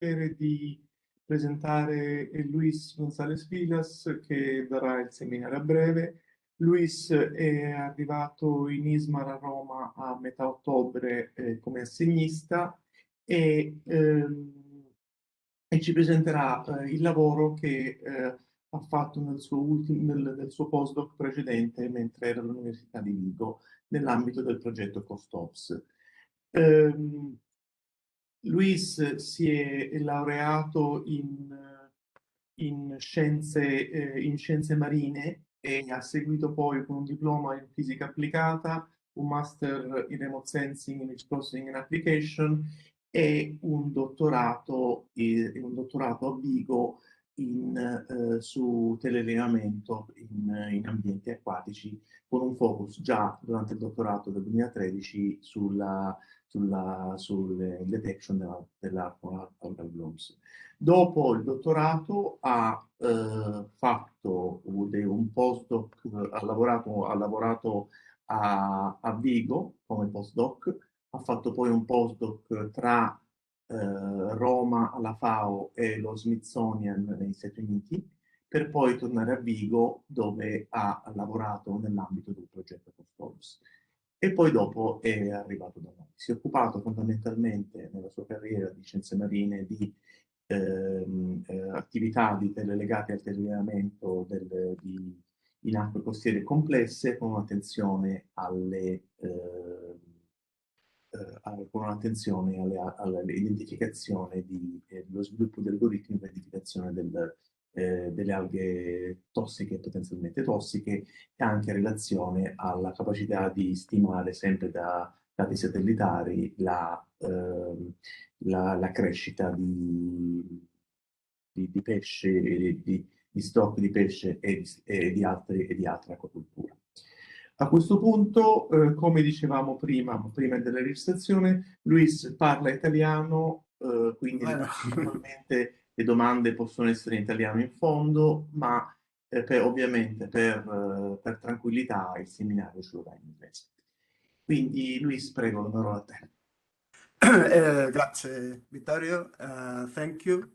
piacere di presentare Luis González Vilas che darà il seminario a breve. Luis è arrivato in ISMAR a Roma a metà ottobre come assegnista e ci presenterà il lavoro che ha fatto nel suo postdoc precedente mentre era all'Università di Vigo nell'ambito del progetto COSTOPS. Luis si è laureato in scienze marine e ha seguito poi con un diploma in fisica applicata, un master in remote sensing in processing and application e un dottorato a Vigo su teleallenamento in ambienti acquatici, con un focus già durante il dottorato del 2013 sul detection dell'algal blooms. Dopo il dottorato ha fatto un postdoc, ha lavorato a Vigo come postdoc, ha fatto poi un postdoc tra Roma alla FAO e lo Smithsonian negli Stati Uniti, per poi tornare a Vigo dove ha lavorato nell'ambito del progetto COSTOPS. E poi dopo è arrivato da noi. Si è occupato fondamentalmente nella sua carriera di scienze marine di attività legate al teleallenamento in acque costiere complesse con un'attenzione all'identificazione dello sviluppo di algoritmi per l'identificazione delle alghe tossiche e potenzialmente tossiche e anche in relazione alla capacità di stimare sempre da dati satellitari la crescita di pesce, di stock di pesce e di altre acquacolture. A questo punto, come dicevamo prima della registrazione, Luis parla italiano, quindi naturalmente le domande possono essere in italiano in fondo, ma ovviamente per tranquillità il seminario ce lo dà in inglese. Quindi Luis, prego, la parola a te. Grazie Vittorio, thank you.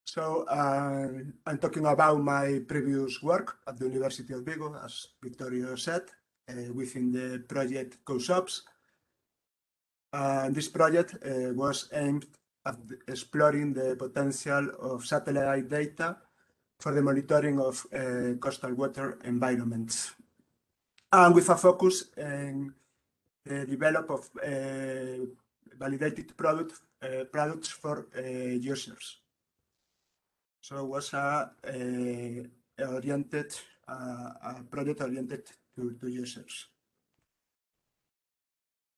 So I'm talking about my previous work at the University of Vigo, as Vittorio said, within the project COSOPS. This project was aimed at exploring the potential of satellite data for the monitoring of coastal water environments, and with a focus in the development of validated products for users. So it was a project oriented to users.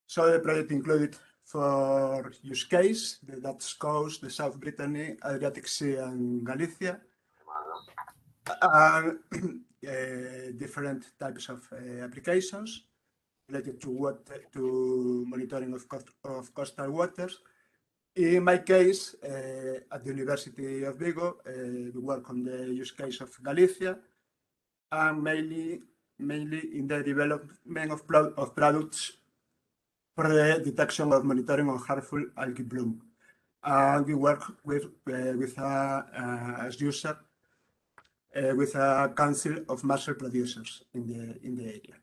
So the project included for use case the Dutch coast, the South Brittany, Adriatic Sea, and Galicia, and different types of applications related to monitoring of coastal waters. In my case, at the University of Vigo, we work on the use case of Galicia, and mainly in the development of products for the detection of monitoring of harmful algae bloom. We work with as user with a council of mussel producers in the area.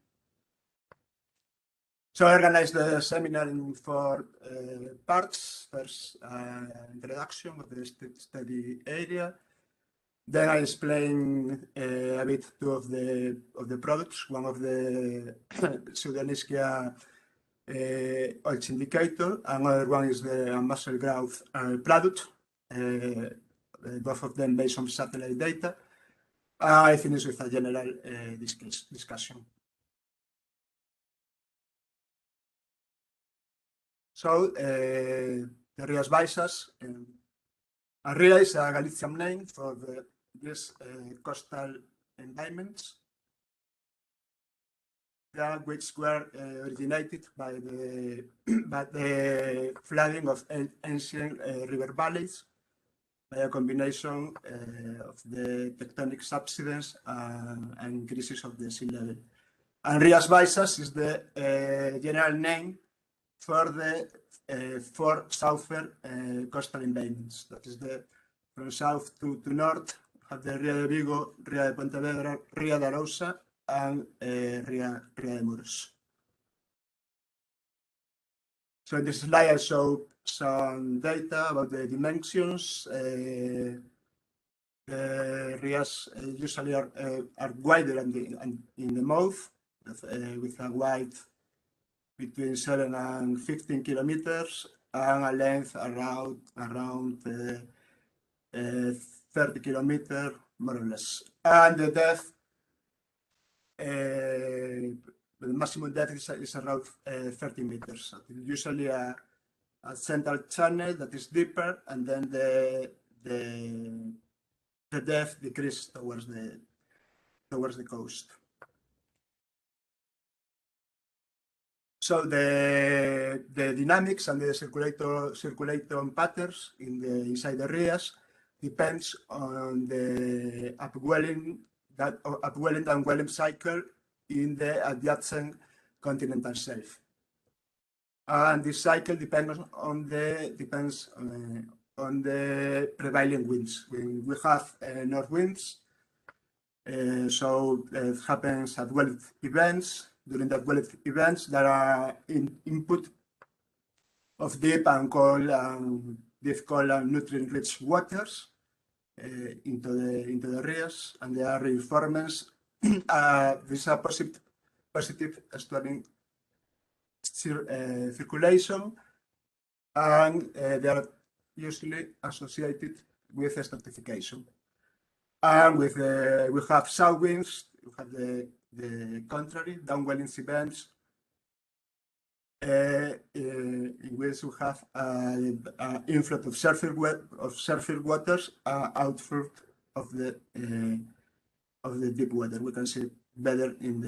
So I organized the seminar in 4 parts. First, introduction of the study area. Then I explain a bit two of the products. One of the Pseudoniscia oil indicator, another one is the mussel growth product. Both of them based on satellite data. I finish with a general discussion. So, the Rias Baixas, Ria is a Galician name for these coastal environments, which were originated by the flooding of ancient river valleys by a combination of the tectonic subsidence and increases of the sea level. And Rias Baixas is the general name for the four southern coastal embayments. That is from south to north, have the Ria de Vigo, Ria de Pontevedra, Ria de Arousa, and Ria de Muros. So in this slide I show some data about the dimensions. The rias usually are wider in the mouth, with a width between 7 and 15 kilometers and a length around 30 kilometers, more or less. And the depth, the maximum depth is around 30 meters. So usually a central channel that is deeper, and then the depth decreases towards the coast. So the dynamics and the circulation patterns inside the rias depends on the upwelling and downwelling cycle in the adjacent continental shelf. And this cycle depends on the prevailing winds. We have north winds, so it happens at welled events. During the welled events, there are input of deep, cold, and nutrient-rich waters into the rias, and there are reinforcements. This is a positive estuarine circulation, and they are usually associated with stratification. And we have south winds, we have the contrary, downwelling events, in which we have inflow of surface waters, outflow of the deep water. We can see better in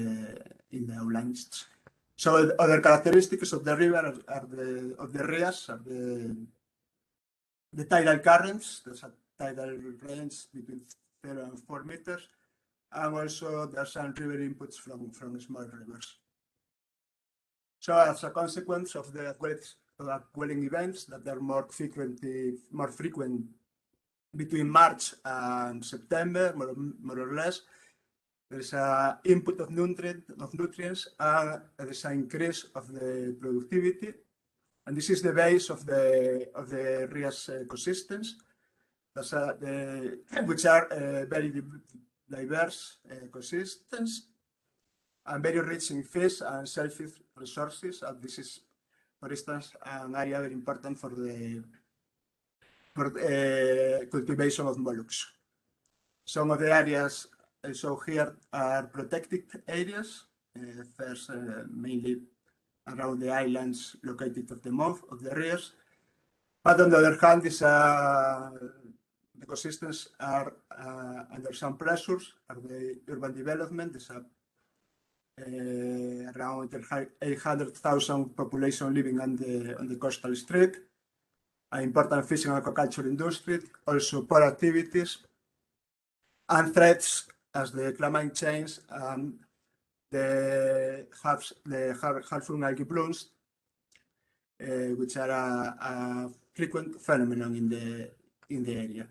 the outlines. So the other characteristics of the river of the rias are the tidal currents. There's a tidal range between 0 and 4 meters, and also there are some river inputs from small rivers. So as a consequence of the upwelling events that are more frequent between March and September, more or less, there is an input of nutrients, and there is an increase of the productivity. And this is the base of the rias ecosystems, which are very diverse ecosystems and very rich in fish and shellfish resources. And this is, for instance, an area very important for the cultivation of mollusks. Some of the areas shown here are protected areas, first mainly around the islands located at the mouth of the rias. But on the other hand, these ecosystems are under some pressures of the urban development. There's around 800,000 population living on the coastal strip, an important fishing and aquaculture industry, also poor activities, and threats as the climate change and the harmful algae blooms, which are a frequent phenomenon in the area.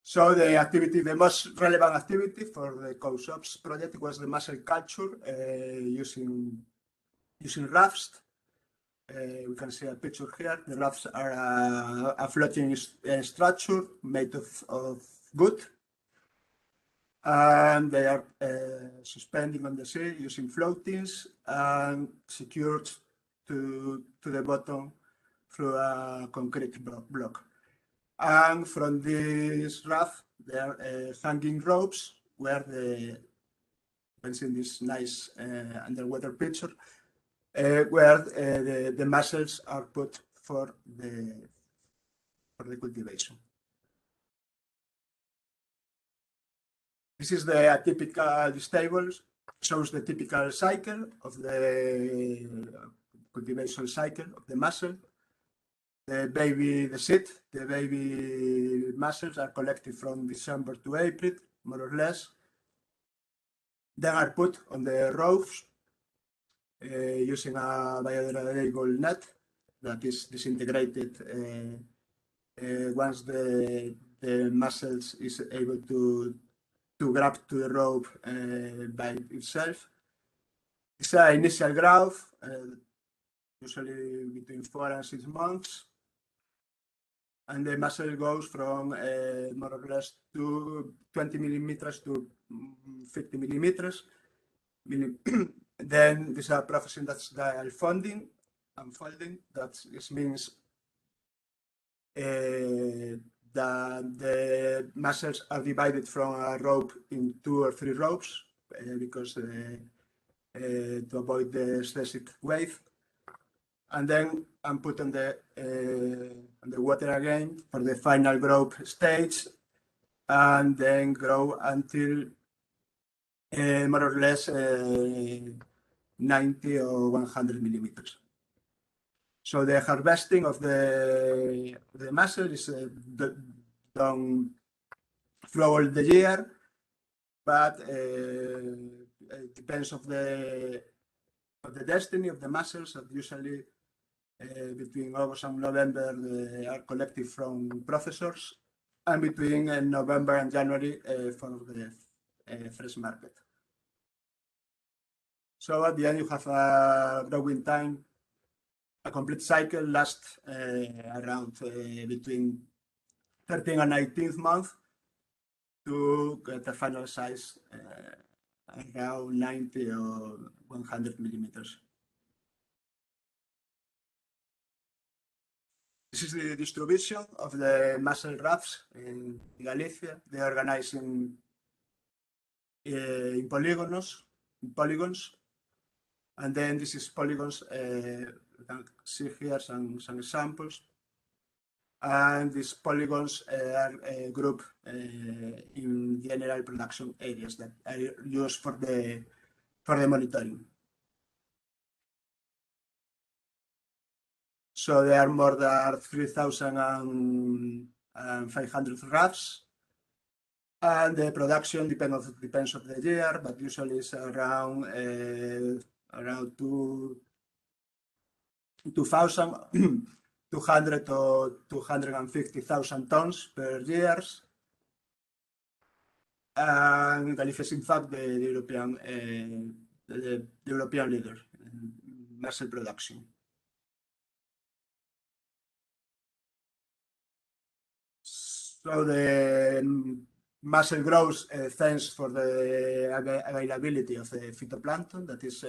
So the most relevant activity for the COSOPS project was the mussel culture using rafts. We can see a picture here. The rafts are a floating structure made of wood, and they are suspending on the sea using floatings and secured to the bottom through a concrete block. And from this raft, there are hanging ropes where you can see this nice underwater picture, where the mussels are put for the cultivation. This is this table shows the typical cycle of the cultivation cycle of the mussel. The baby mussels are collected from December to April, more or less. Then are put on the ropes using a biodegradable net that is disintegrated once the muscles is able to grab to the rope by itself. It's an initial growth, usually between 4 and 6 months. And the muscle goes from more or less to 20 millimeters to 50 millimeters. Then this is a process that's the unfolding. That means that the muscles are divided from a rope in 2 or 3 ropes because to avoid the excessive weight. And then I'm put on the water again for the final growth stage, and then grow until more or less 90 or 100 millimeters. So the harvesting of the muscle is done throughout the year, but it depends of the destiny of the muscles. That usually between August and November they are collected from processors, and between November and January for the fresh market. So at the end you have a growing time. A complete cycle lasts around between 13th and 19th month to get the final size around 90 or 100 millimeters. This is the distribution of the muscle rafts in Galicia. They are organized in polygons, and then this is polygons. You can see here some examples, and these polygons are grouped in general production areas that are used for the monitoring. So there are more than 3,500 rafts, and the production depends on the year, but usually it's around 200 or 250,000 tons per year. And Galicia is in fact the European leader in muscle production. So the muscle grows thanks for the availability of the phytoplankton that is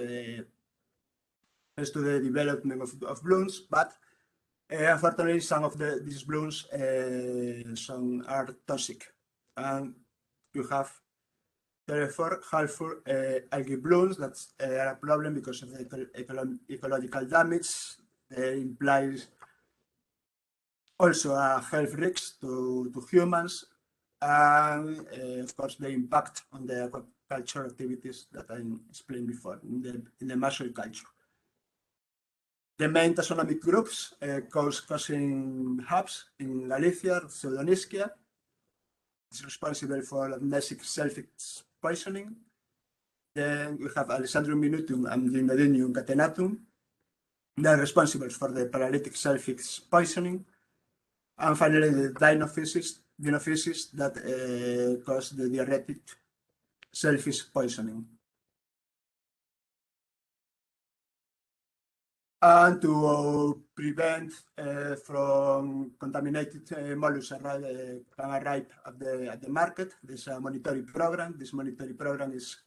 to the development of blooms, but unfortunately some of these blooms some are toxic, and you have therefore harmful algae blooms that are a problem because of the ecological damage. They implies also a health risk to humans, and of course the impact on the aquaculture activities that I explained before in the mussel culture. The main taxonomic groups causing hubs in Galicia, Pseudonyschia, is responsible for amnesic shellfish poisoning. Then we have Alexandrium minutum and Dymnodinium catenatum. They are responsible for the paralytic shellfish poisoning. And finally, the Dinophysis that cause the diuretic shellfish poisoning. And to prevent from contaminated mollusks can arrive at the market, there's a monitoring program. This monitoring program is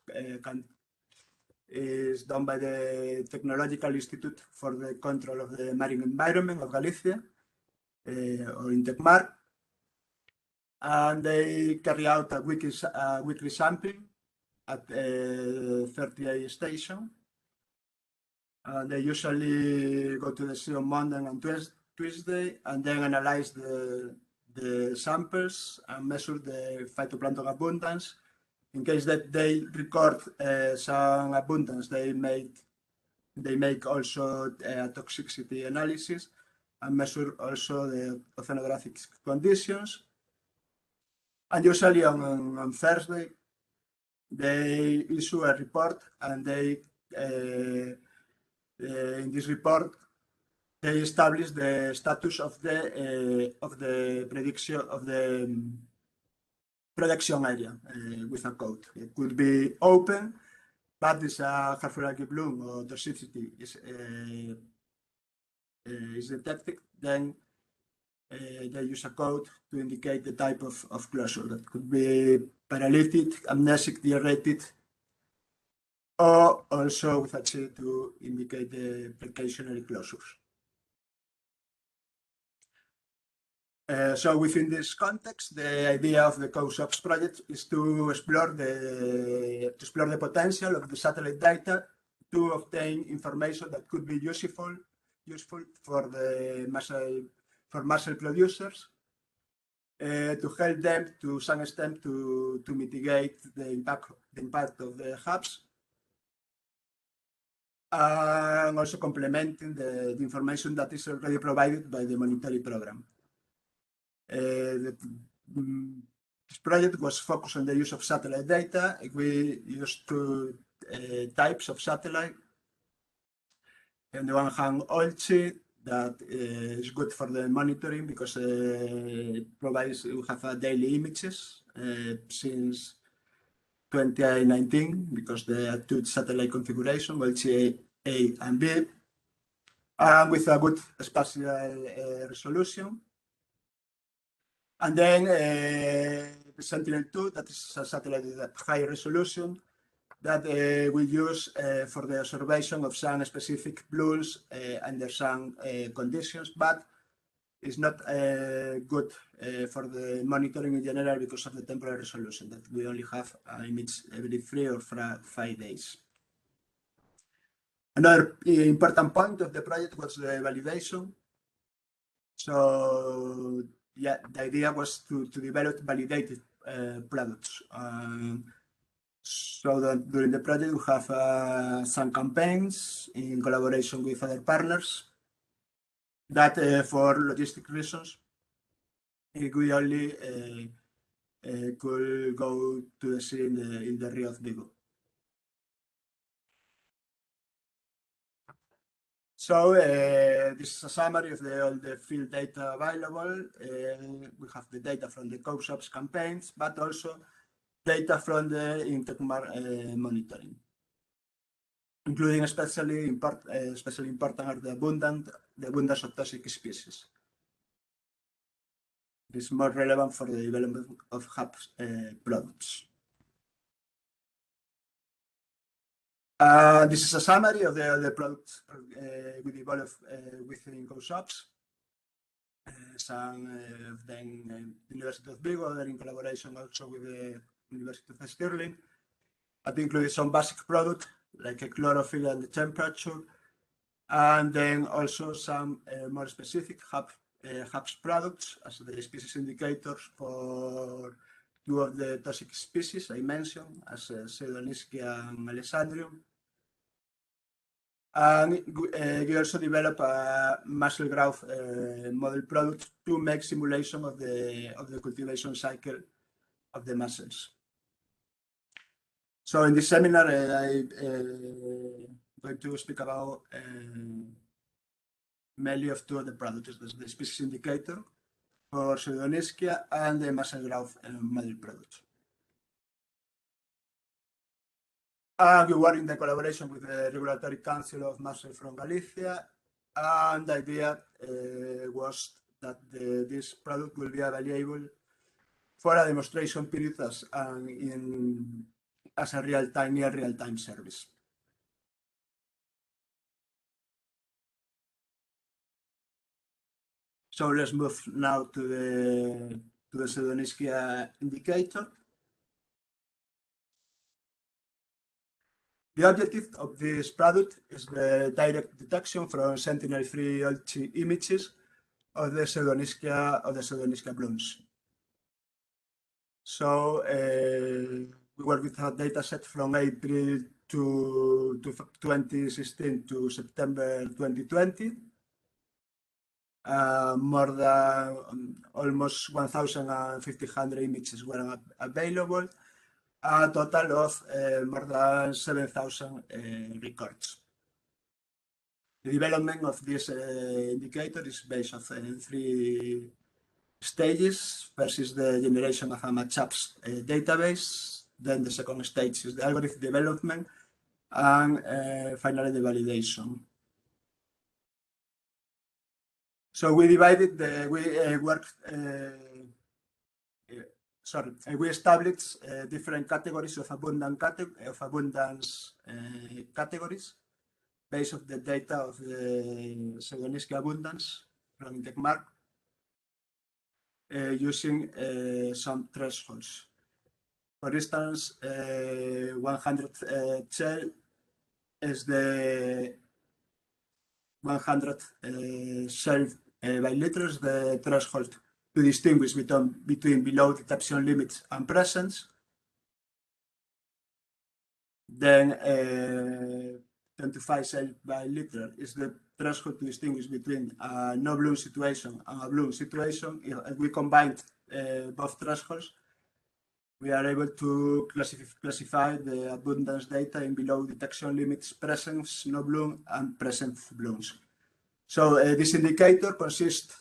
done by the Technological Institute for the Control of the Marine Environment of Galicia, or INTECMAR, and they carry out a weekly sampling at 38 stations. They usually go to the sea on Monday and Tuesday, and then analyze the samples and measure the phytoplankton abundance. In case that they record some abundance, they make also a toxicity analysis and measure also the oceanographic conditions. And usually on Thursday, they issue a report, and they In this report, they established the status of the prediction of the production area with a code. It could be open, but this hierarchy bloom or toxicity is detected. Then they use a code to indicate the type of closure. That could be paralytic, amnesic, deaerated, or also with a T to indicate the precautionary closures. So within this context, the idea of the COSOPS project is to explore the potential of the satellite data to obtain information that could be useful for muscle producers, to help them to some extent to mitigate the impact of the hubs, and also complementing the information that is already provided by the monitoring program. This project was focused on the use of satellite data. We used two types of satellite. On the one hand, OILCI, that is good for the monitoring because it provides, we have daily images since 2019 because there are two satellite configurations, OILCI A and B, and with a good spatial resolution. And then the Sentinel-2, that is a satellite with a high resolution that we use for the observation of some specific blooms under some conditions, but it's not good for the monitoring in general because of the temporal resolution, that we only have an image every 3 or 5 days. Another important point of the project was the validation. So yeah, the idea was to develop validated products. So that during the project we have some campaigns in collaboration with other partners that for logistic reasons we only could go to the sea in the Rio of Vigo. So this is a summary of all the field data available. We have the data from the COSOPS campaigns, but also data from the INTEC monitoring, including especially important are the abundance of toxic species. This is more relevant for the development of hub products. This is a summary of the products we developed within COSOPS. Some of them the University of Vigo, other in collaboration also with the University of Stirling. That included some basic products like a chlorophyll and the temperature, and then also some more specific HABs products as the species indicators for two of the toxic species I mentioned, as Pseudoniscia and Alessandrium. And we also develop a muscle growth model product to make simulation of the cultivation cycle of the mussels. So in this seminar, I'm going to speak about mainly of two of the products, the species indicator for Pseudoniscia and the muscle growth model product. We were in the collaboration with the Regulatory Council of Mussels from Galicia, and the idea was that this product will be available for a demonstration period as a near real-time service. So let's move now to the Pseudoniscia indicator. The objective of this product is the direct detection from Sentinel-3 OILCI images of the Pseudoniscia blooms. So we work with a data set from April to 2016 to September 2020. More than almost 1,500 images were available. A total of more than 7,000 records. The development of this indicator is based on 3 stages. First is the generation of a MATLAB's database. Then the second stage is the algorithm development, and finally the validation. So we divided we established different categories of abundance categories based on the data of the Zelinsky abundance from INTECMARK using some thresholds. For instance, 100 shell is the 100 shell by liters, the threshold to distinguish between below detection limits and presence. Then 25 cell by liter is the threshold to distinguish between a no bloom situation and a bloom situation. If we combine both thresholds, we are able to classify the abundance data in below detection limits, presence, no bloom, and present blooms. So this indicator consists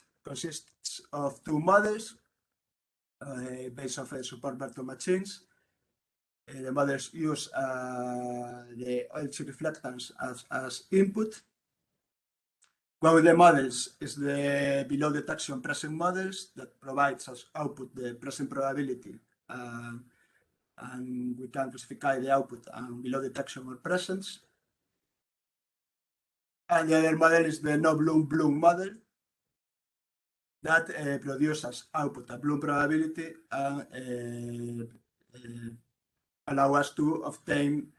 of 2 models based on support vector machines. The models use the oil-chip reflectance as input. One of the models is the below detection present models that provides as output the present probability, and we can classify the output and below detection or presence. And the other model is the no bloom model that produces output a bloom probability and allow us to obtain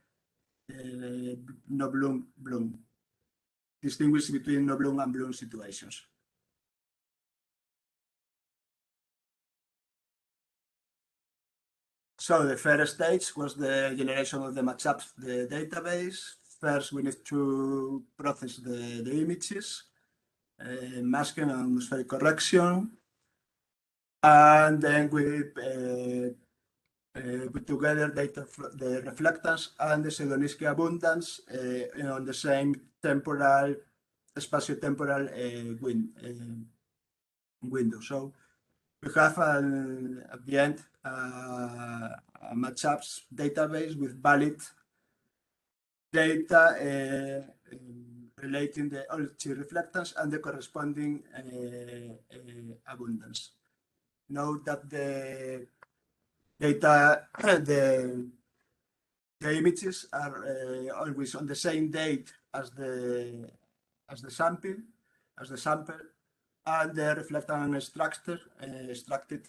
no bloom, distinguish between no bloom and bloom situations. So the first stage was the generation of the MATLAB database. First, we need to process the images, masking and atmospheric correction, and then we put together data, the reflectance and the Zelinsky abundance on the same temporal, spatio-temporal window. So we have at the end a MATLAB database with valid data relating the oil-chip reflectance and the corresponding abundance. Note that the data, the images are always on the same date as the sample, and the reflectance extracted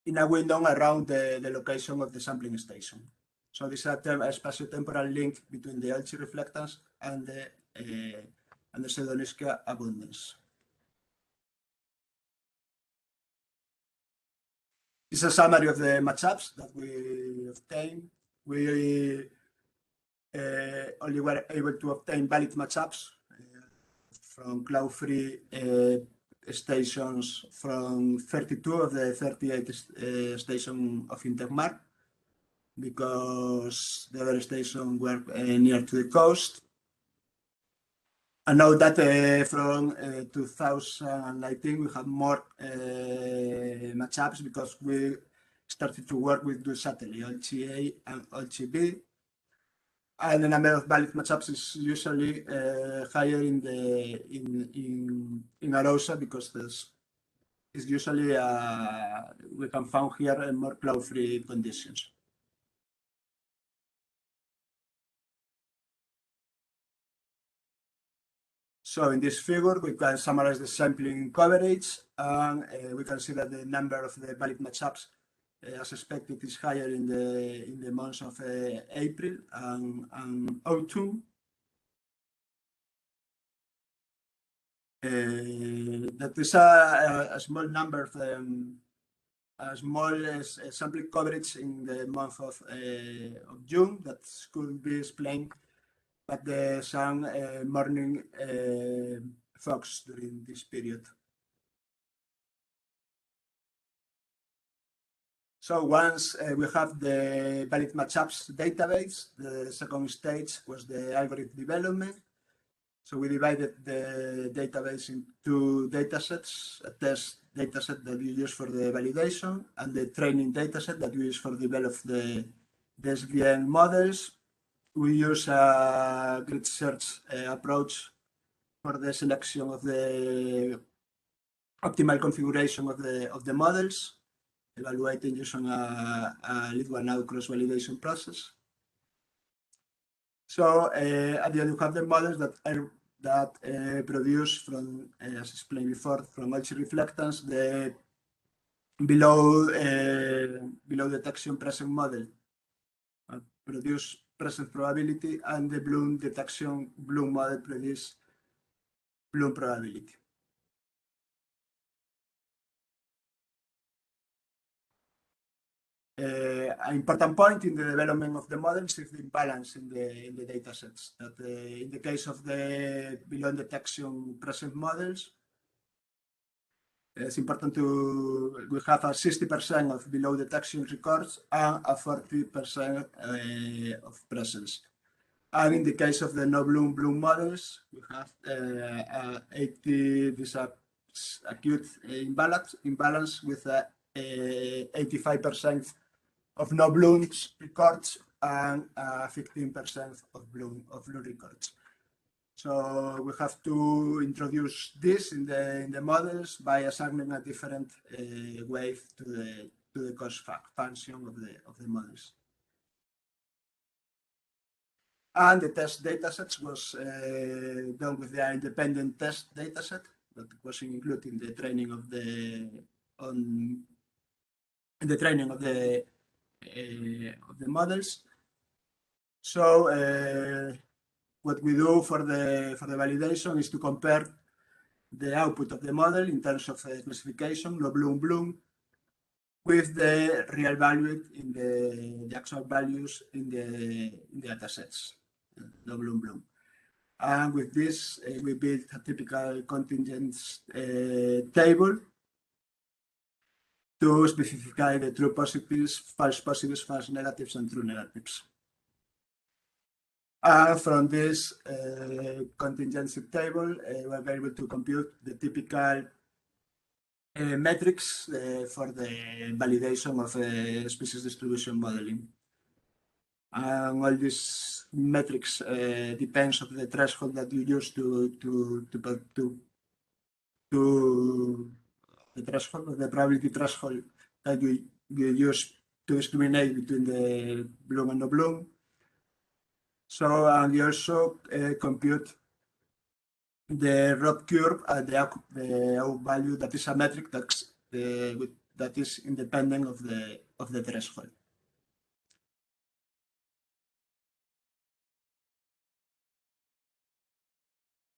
in a window around the location of the sampling station. So this is a spatio-temporal link between the oil-chip reflectance and the Zelinsky abundance. This is a summary of the MATLABs that we obtained. We only were able to obtain valid MATLABs from cloud-free stations from 32 of the 38 stations of INTECMARK, because the other stations were near to the coast. And now that from 2019 we have more MATLABs because we started to work with the satellite, OLCA and OLCB. And the number of valid MATLABs is usually higher in Arosa, because it's usually we can find here more cloud-free conditions. So in this figure, we can summarize the sampling coverage, and we can see that the number of the valid MATLABs, as expected, is higher in the months of April and autumn. That is a small number of a small sampling coverage in the month of June that could be explained by some morning fogs during this period. So once we have the valid MATLABs database, the second stage was the algorithm development. So we divided the database into two datasets: a test dataset that you use for the validation and the training dataset that you use for develop the SVM models. We use a grid search approach for the selection of the optimal configuration of the models, evaluating using a lead-one-out cross-validation process. So at the end, you have the models that produce from, as explained before, from Olchy reflectance, the below detection present model produce present probability, and the Bloom detection Bloom model produce Bloom probability. An important point in the development of the models is the imbalance in the data sets. That in the case of the below detection present models, it's important we have a 60% of below detection records and a 40% of presence. And in the case of the no Bloom models, we have 80 this acute imbalance with 85% of no Blooms records and 15% of Bloom records. So we have to introduce this in the models by assigning a different weight to the cost function of the models. And the test datasets was done with the independent test dataset that was included in the training of the models. So what we do for the validation is to compare the output of the model in terms of classification, no Bloom, with the real value in the actual values in the datasets, no Bloom. And with this, we built a typical contingents table to specify the true positives, false negatives, and true negatives. And from this contingency table, we're able to compute the typical metrics for the validation of species distribution modeling. And all these metrics depends on the threshold that you use to the threshold, the probability threshold that you use to discriminate between the Bloom and no Bloom. So we also compute the ROP curve at the value that is a metric that is independent of the threshold.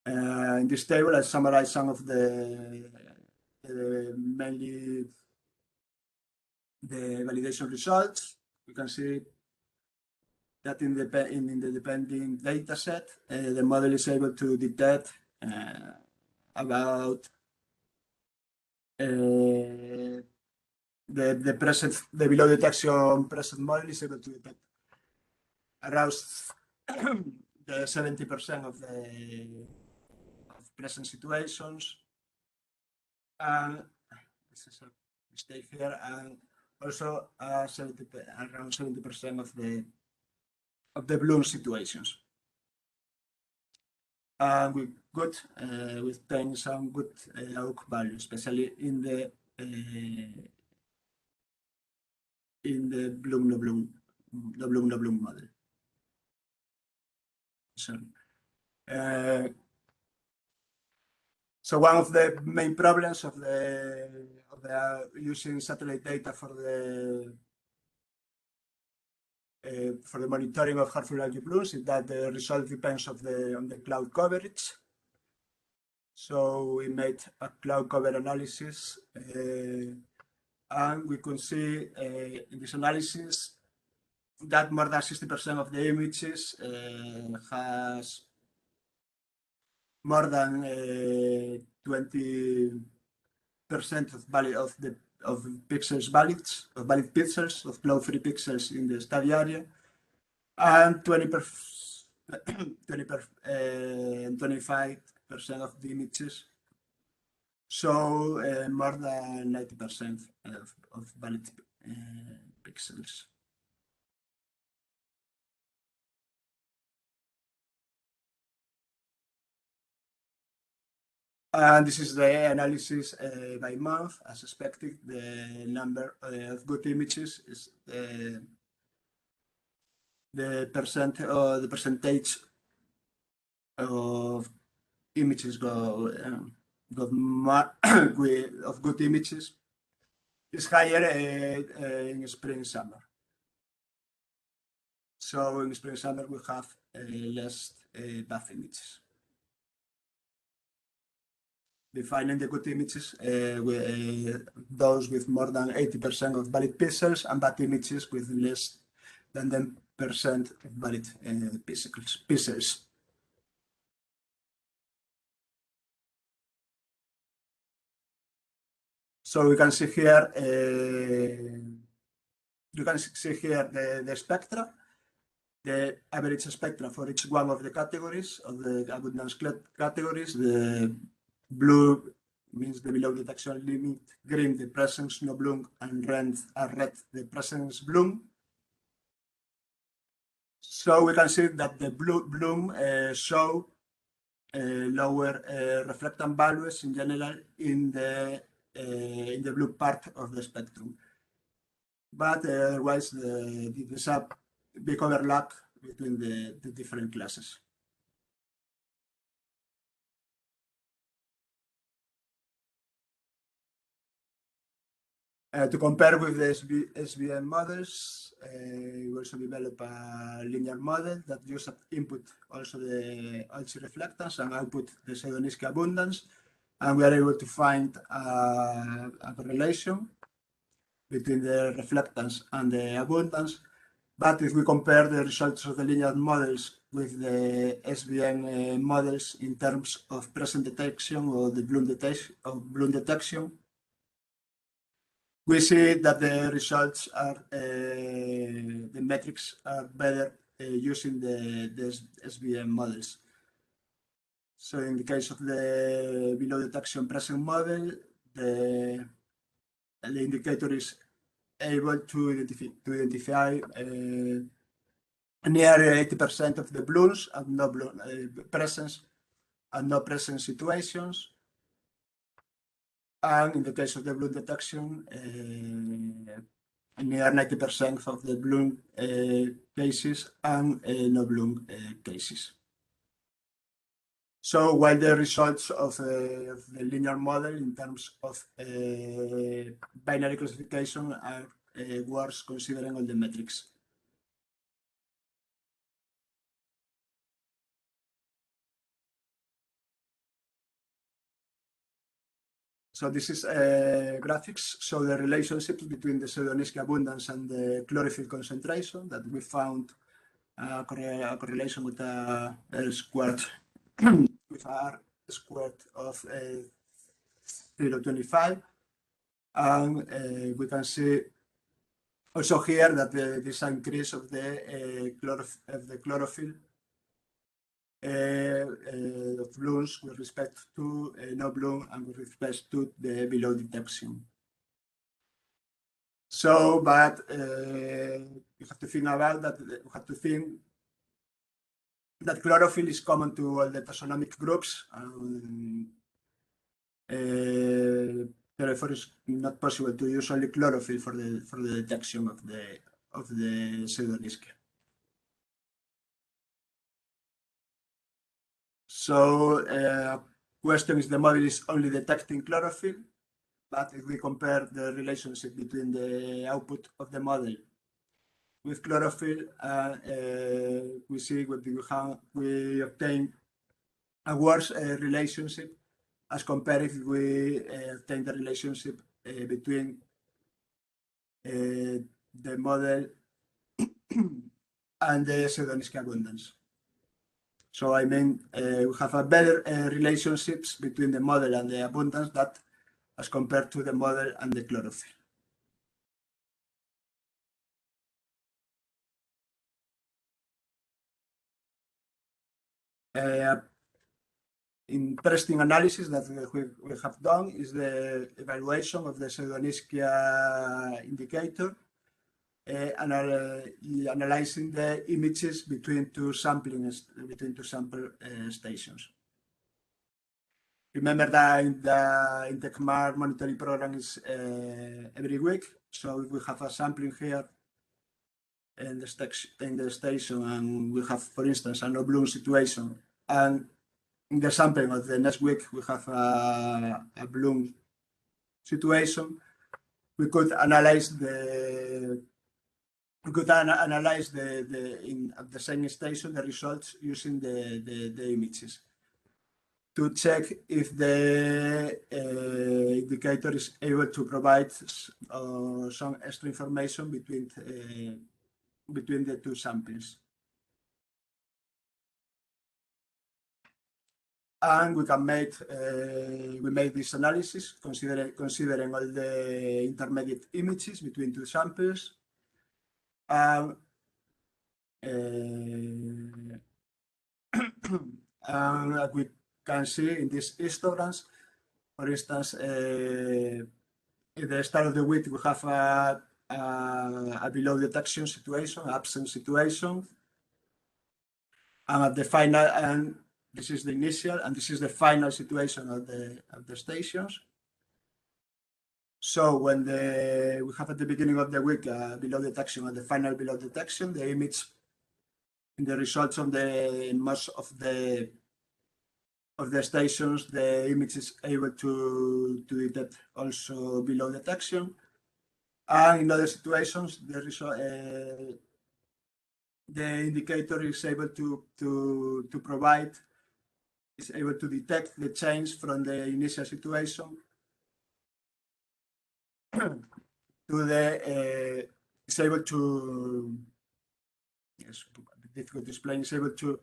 In this table, I summarize some of mainly the validation results. You can see that in the dependent data set, the model is able to detect about the below detection present model is able to detect around the 70% of the present situations. And this is a mistake here, and also around 70% of the Bloom situations. And we obtain some good AUC values, especially in the Bloom no Bloom model. So one of the main problems of using satellite data for the monitoring of harmful algae blooms is that the result depends on the cloud coverage. So we made a cloud cover analysis, and we could see in this analysis that more than 60% of the images has more than 20% of pixels valid pixels of cloud-free pixels in the study area, and 20% 25% of the images show more than 90% of valid pixels. And this is the analysis by month. As expected, the number of good images is the percentage of images of good images is higher in spring summer. So in spring summer we have less bad images. Defining the good images those with more than 80% of valid pixels, and bad images with less than 10% of valid pixels. So we can see here the spectra, the average spectra for each one of the categories, of the abundance categories. The blue means the below detection limit, green the presence no bloom, and red the presence bloom. So we can see that the bloom show lower reflectance values in general in the blue part of the spectrum, but otherwise there's a big overlap between the different classes. To compare with the SVM models, we also develop a linear model that uses input also the Olsky reflectance and output the Pseudoniski abundance, and we are able to find a correlation between the reflectance and the abundance. But if we compare the results of the linear models with the SVM models in terms of presence detection or the bloom detection, we see that the results are the metrics are better using the SVM models. So in the case of the below detection presence model, the indicator is able to identify near 80% of the blooms and no bloom presence and no presence situations. And in the case of the bloom detection, near 90% of the bloom cases and no bloom cases. So while the results of the linear model in terms of binary classification are worse considering all the metrics. So this is graphics show the relationship between the Pseudoniski abundance and the chlorophyll concentration that we found a correlation with a R squared with R squared of 0.25, and we can see also here that this increase of the chlorophyll of blooms with respect to no bloom and with respect to the below detection. So, but you have to think about that. You have to think that chlorophyll is common to all the taxonomic groups. Therefore, it's not possible to use only chlorophyll for the detection of the Pseudoniski. So, question is the model is only detecting chlorophyll, but if we compare the relationship between the output of the model with chlorophyll, we see what we obtain a worse relationship as compared if we obtain the relationship between the model and the Pseudoniski abundance. So I mean, we have a better relationships between the model and the abundance that as compared to the model and the chlorophyll. interesting analysis that we have done is the evaluation of the pseudo-Nishkia indicator, analyzing the images between two sample stations. Remember that in the INTECMAR monitoring program is every week, so if we have a sampling here in the station, and we have, for instance, a no bloom situation, and in the sampling of the next week we have a bloom situation, we could analyze at the same station the results using the images to check if the indicator is able to provide some extra information between the two samples. And we made this analysis considering all the intermediate images between two samples. We can see in these histograms, for instance, at the start of the week we have a below detection situation, absent situation, and at the final, and this is the initial, and this is the final situation of the stations. So when we have at the beginning of the week below detection and the final below detection, the image in the results of most of the stations, the image is able to detect also below detection. And in other situations, the indicator is able to detect the change from the initial situation to it's able to, yes, difficult to explain, it's able to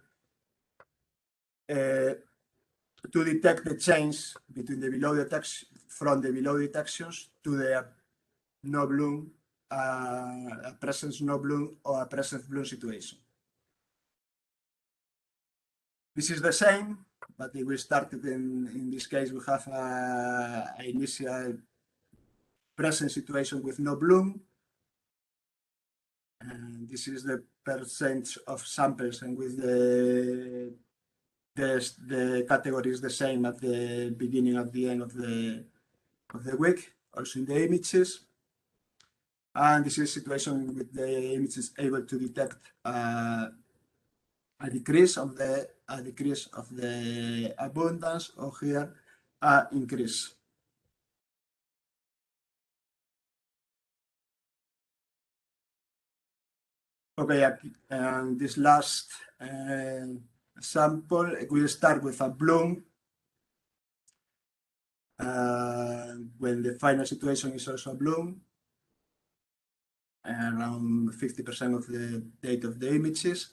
detect the change between the below detection, from the below detections to the no bloom, a presence no bloom or a presence bloom situation. This is the same, but if we started in this case, we have an initial presence situation with no bloom. And this is the percentage of samples, and with the category is the same at the beginning of the end of the week, also in the images. And this is a situation with the images able to detect a decrease of the abundance, or here increase. Okay, and this last sample, we'll start with a bloom when the final situation is also a bloom, around 50% of the data of the images.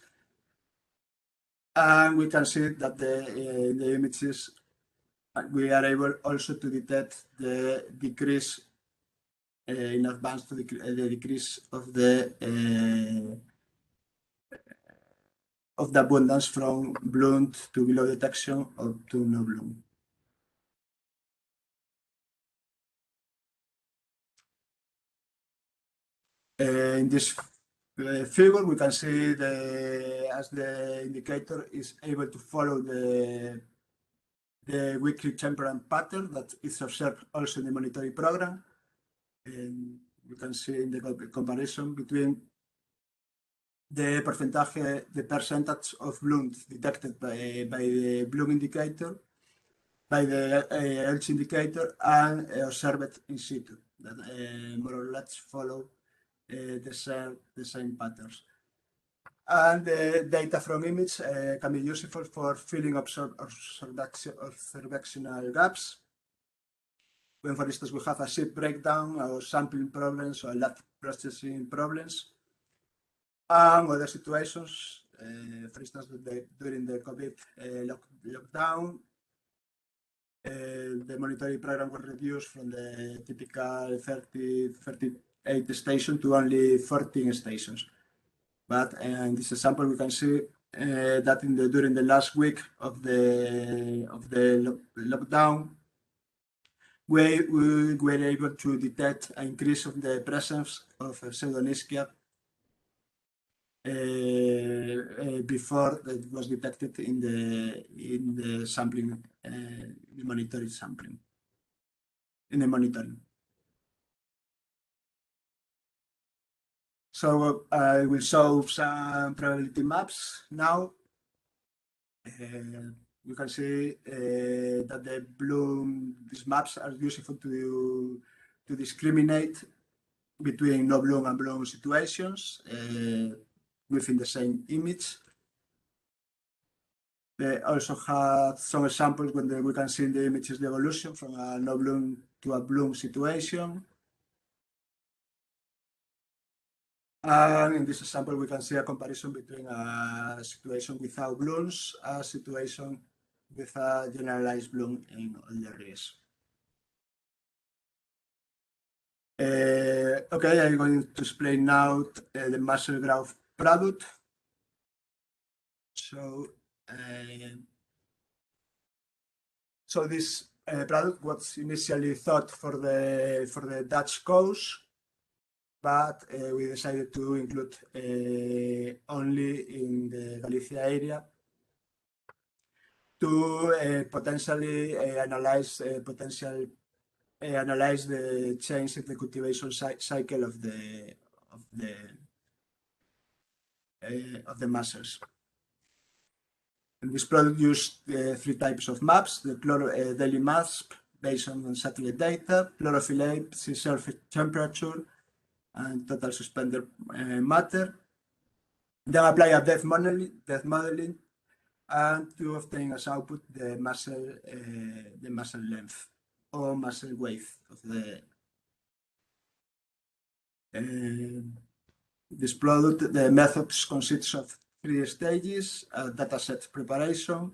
And we can see that in the images we are able also to detect the decrease in advance to the decrease of the abundance from bloom to below detection or to no bloom. In this figure, we can see as the indicator is able to follow the weekly temperament pattern that is observed also in the monitoring program. And you can see in the comparison between the percentage of blooms detected by the bloom indicator, by the ELCH indicator, and observed in situ, that more or less follow the same patterns. And the data from image can be useful for filling observational gaps. When, for instance, we have a shift breakdown or sampling problems or lab processing problems. And other situations, for instance, during the COVID lockdown, the monitoring program was reduced from the typical 38 stations to only 14 stations. But in this example, we can see that during the last week of the lockdown, we were able to detect an increase of the presence of pseudoniscia before it was detected in the sampling, the monitoring sampling, in the monitoring. So I will show some probability maps now. You can see that these maps are useful to discriminate between no bloom and bloom situations within the same image. They also have some examples when we can see in the images the evolution from a no bloom to a bloom situation. And in this example, we can see a comparison between a situation without blooms, a situation with a generalized bloom in all the areas. Okay, I'm going to explain now the Mussel-Grauff product. So this product was initially thought for the Dutch coast, but we decided to include only in the Galicia area to potentially analyze the change in the cultivation cycle of the mussels. And this product used three types of maps: the daily maps based on satellite data, chlorophyll A, sea surface temperature, and total suspended matter. Then apply a depth modeling, and to obtain as output the mussel length or mussel weight of this product. The methods consists of 3 stages: dataset preparation,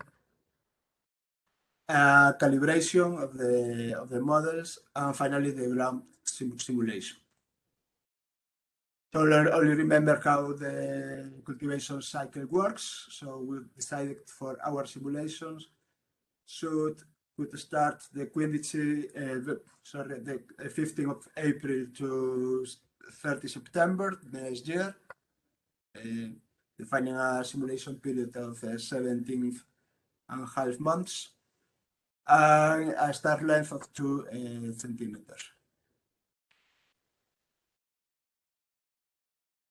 calibration of the models, and finally the ground simulation. So only remember how the cultivation cycle works. So we decided for our simulations would start the quantity, the 15th of April to 30 September next year, defining a simulation period of 17.5 months, and a start length of 2 centimeters.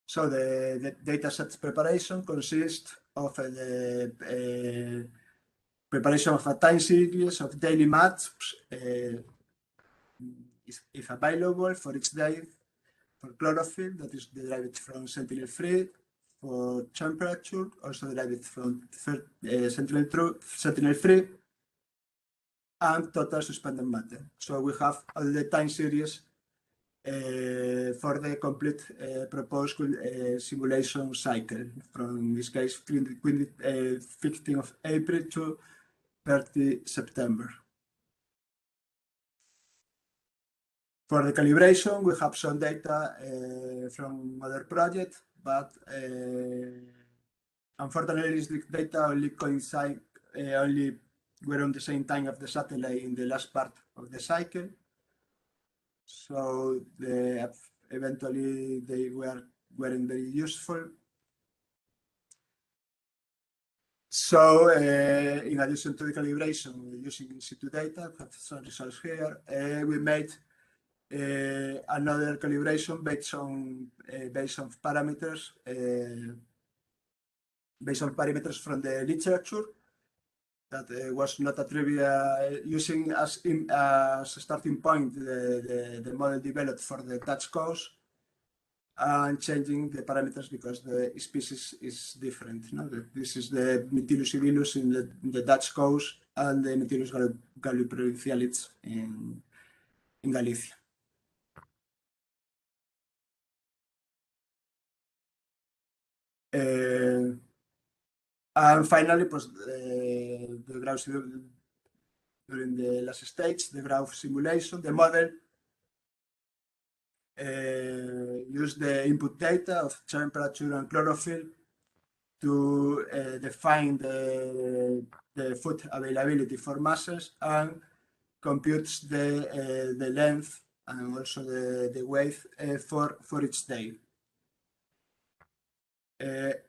So the dataset preparation consists of the preparation of a time series of daily maps, if available, for each day, for chlorophyll, that is derived from Sentinel-3, for temperature, also derived from Sentinel-3, and total suspended matter. So we have all the time series for the complete proposed simulation cycle, from, in this case, 15th of April to 30 September. For the calibration, we have some data from other projects, but unfortunately, this data only coincide, only were on the same time of the satellite in the last part of the cycle. So eventually they weren't very useful. So in addition to the calibration using in situ data, I have some results here. We made another calibration based on parameters from the literature. That was not a trivia, using as a starting point the model developed for the Dutch coast, and changing the parameters because the species is different. No? This is the Mytilus civilus in the Dutch coast, and the Mytilus galliprovincialis in Galicia. And finally, the growth during the last stage, the growth simulation, the model used the input data of temperature and chlorophyll to define the food availability for mussels and computes the length and also the weight for each day.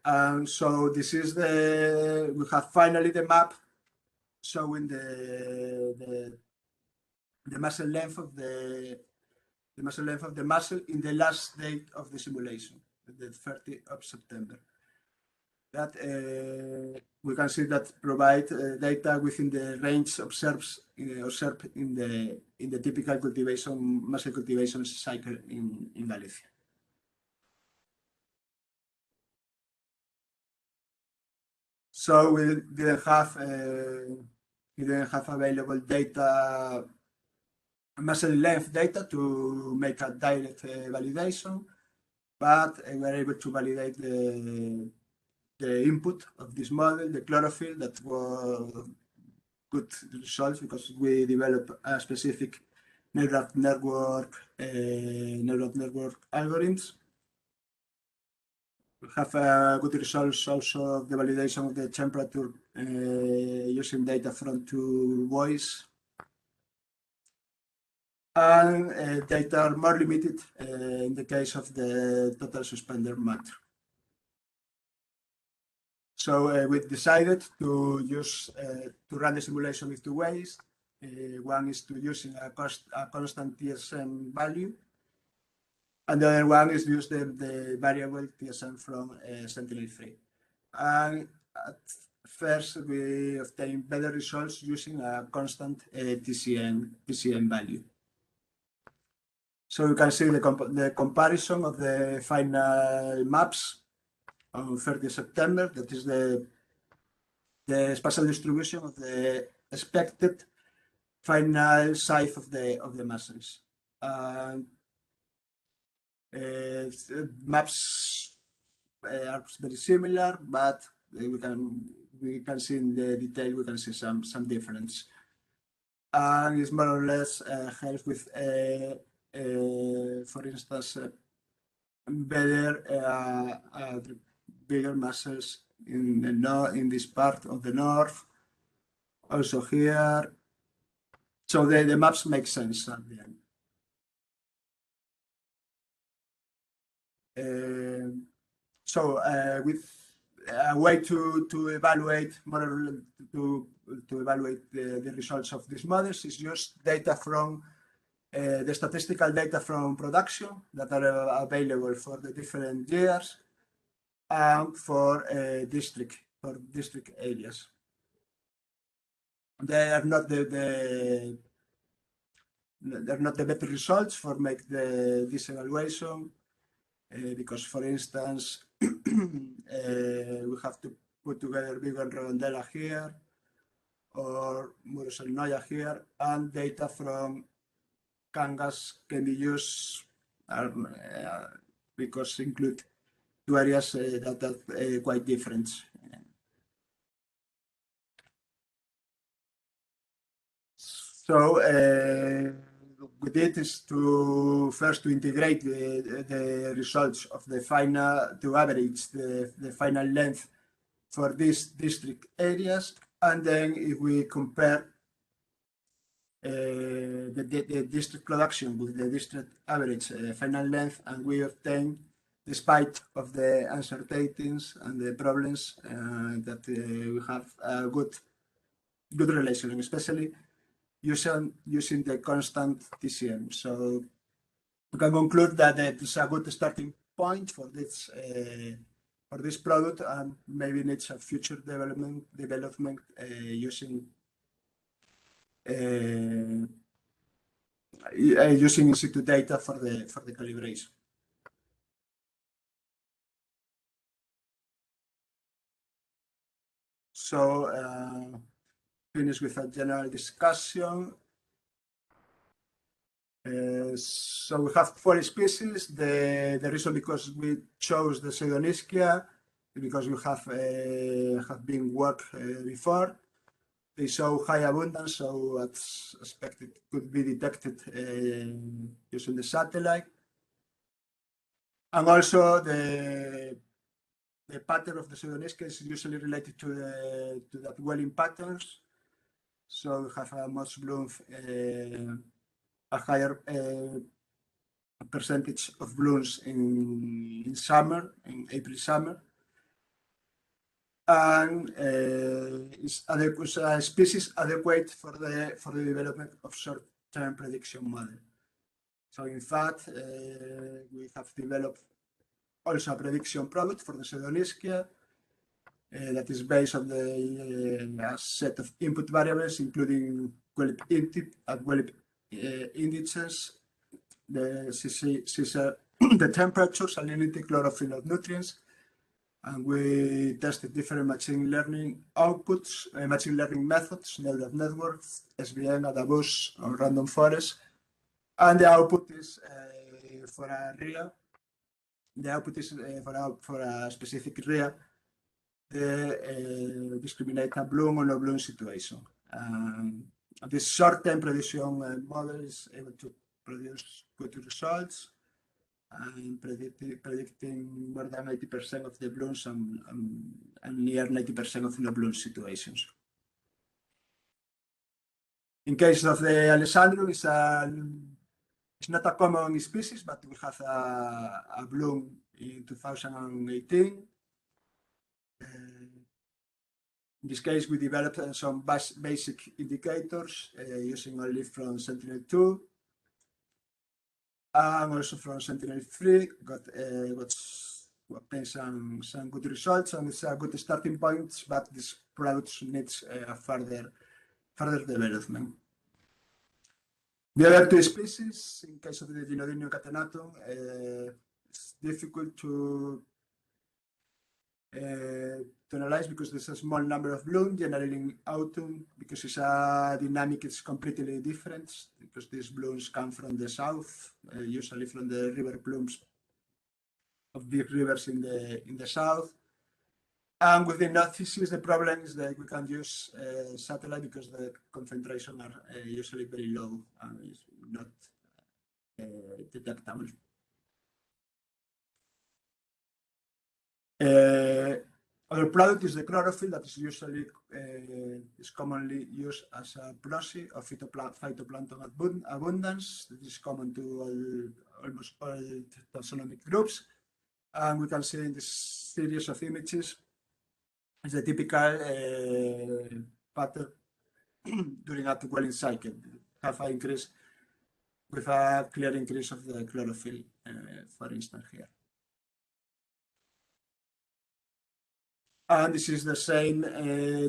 And so this is we have finally the map showing the mussel length of the mussel in the last date of the simulation, the 30th of September. That we can see that provide data within the range observed in the typical mussel cultivation cycle in Galicia. So we didn't have available data, mussel length data to make a direct validation, but we were able to validate the input of this model, the chlorophyll, that was good results because we developed a specific neural network algorithms. We have good results also of the validation of the temperature using data from 2 buoys. And data are more limited in the case of the total suspender matter. So we decided to use to run the simulation with 2 ways. One is to using a constant TSM value, and the other one is use the variable TSM from Sentinel-3. And at first, we obtained better results using a constant TCM value. So you can see the comparison of the final maps on 30 September. That is the spatial distribution of the expected final size of the mussels. Maps are very similar, but we can see in the detail, we can see some difference. And it's more or less helps with for instance better bigger mussels in this part of the north, also here. So the maps make sense at the end. With a way to evaluate to evaluate the results of these models is just data from the statistical data from production that are available for the different years and for district areas. They are not the better results for make this evaluation because, for instance, we have to put together Vigo and Redondela here or Muros-el-Noia here, and data from Cangas can be used because include 2 areas that are quite different. So we did is to first integrate the results of the final, to average the final length for these district areas, and then if we compare the district production with the district average final length, and we obtain, despite of the uncertainties and the problems, that we have a good relation, especially using the constant TCM. So we can conclude that it is a good starting point for this product, and maybe needs a future development using in situ data for the calibration. So finish with a general discussion. So we have 4 species. The reason because we chose the Pseudonyschia because we have been worked before. They show high abundance, so as expected could be detected using the satellite. And also the the pattern of the Pseudoniscia is usually related to the upwelling patterns. So we have most blooms, a higher percentage of blooms in summer, in April summer, and is a species adequate for the development of short-term prediction model. So in fact, we have developed also a prediction product for the Pseudoniscia that is based on a set of input variables, including Guelib indices, the temperature, salinity, chlorophyll of nutrients, and we tested different machine learning outputs, machine learning methods, neural networks, SVM, AdaBoost, or random forest, and the output is for a RIA. The output is for a specific RIA. Discriminate a bloom or no bloom situation. This short-term prediction model is able to produce good results and predicting more than 80% of the blooms and near 90% of no bloom situations. In case of the Alessandro, it's not a common species, but we have a bloom in 2018. In this case, we developed some basic indicators using only from Sentinel-2 and also from Sentinel-3. Got some good results, and it's a good starting point, but this product needs further development. The other two species, in case of the Dinodynium catenatum, it's difficult to analyze because there's a small number of blooms, generally in autumn, because it's a dynamic, it's completely different, because these blooms come from the south, usually from the river plumes of big rivers in the south. And with the North Seas, the problem is that we can use satellite because the concentration are usually very low and it's not detectable. Other product is the chlorophyll that is usually is commonly used as a proxy of phytoplankton abundance. This is common to almost all taxonomic groups, and we can see in this series of images is the typical pattern during a upwelling cycle. Have an increase with a clear increase of the chlorophyll, for instance here. And this is the same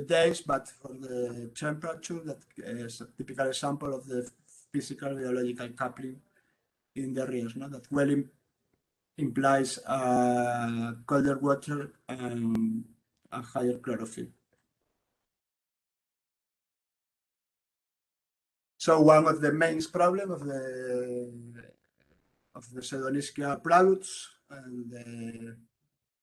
days, but for the temperature. That is a typical example of the physical biological coupling in the areas. No? That well implies colder water and a higher chlorophyll. So one of the main problems of the Pseudoniscia products and the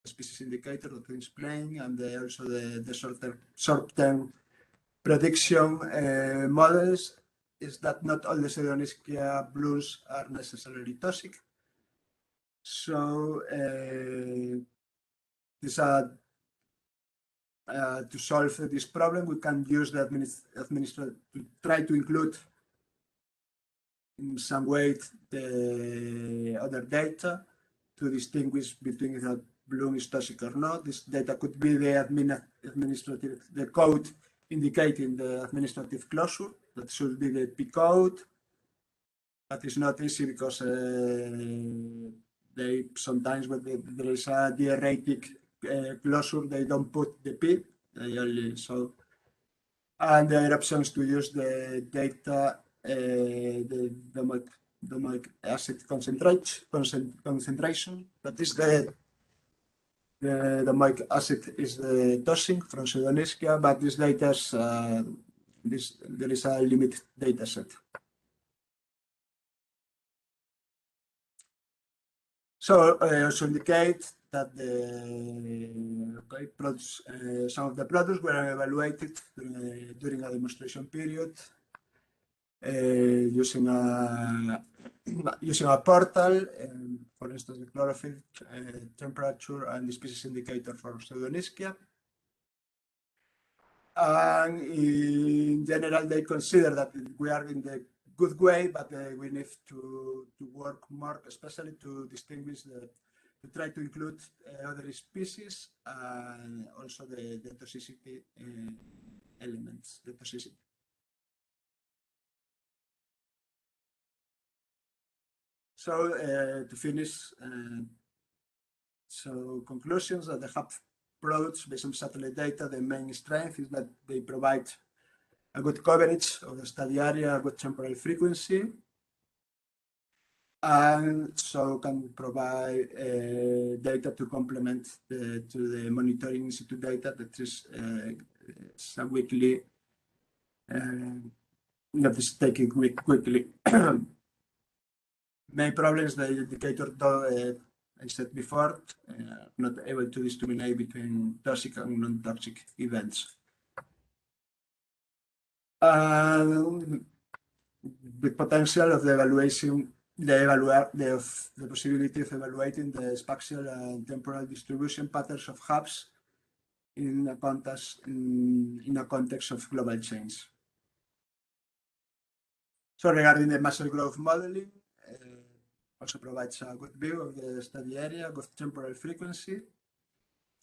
species indicator that we explained, and also the short-term prediction models, is that not all the Pseudoniscia blooms are necessarily toxic. So to solve this problem, we can use the administrator to try to include in some way the other data to distinguish between the bloom is toxic or not. This data could be the the code indicating the administrative closure. That should be the P code. That is not easy because they sometimes when there is a diaretic closure, they don't put the P. They only so. And there are options to use the data, the domoic acid concentration. That is the domoic acid is the toxin from Pseudoniscia, but this data there is a limited data set. So also indicate that some of the products were evaluated during a demonstration period using a portal for instance, the chlorophyll temperature and the species indicator for Pseudoniscia. And in general, they consider that we are in the good way, but we need to work more, especially to distinguish to try to include other species and also the toxicity elements, the toxicity. So to finish, so conclusions that the hub products based on satellite data, the main strength is that they provide a good coverage of the study area, a good temporal frequency, and so can provide data to complement to the monitoring in situ data that is some weekly, that is taken quickly. Main problems the indicator, though, I said before, not able to discriminate between toxic and non-toxic events. The potential of the evaluation, the possibility of evaluating the spatial and temporal distribution patterns of hubs in a context of global change. So regarding the muscle growth modeling, also provides a good view of the study area, good temporal frequency,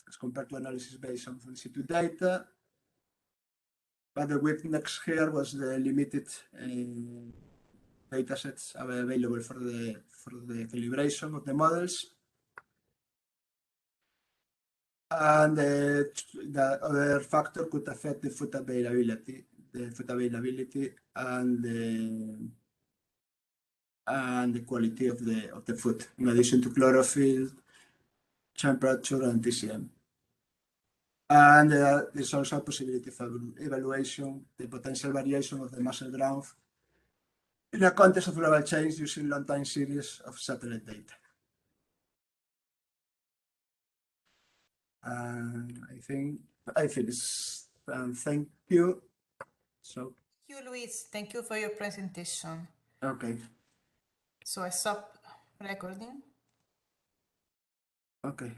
as compared to analysis based on in situ data. But the weakness here was the limited data sets available for the calibration of the models. And the other factor could affect the food availability, and the quality of the food, in addition to chlorophyll, temperature, and TCM. And there's also a possibility of evaluation, the potential variation of the muscle growth in a context of global change using long time series of satellite data. I think I finished. Thank you. So. Thank you, Luis. Thank you for your presentation. Okay. So I stop recording. Okay.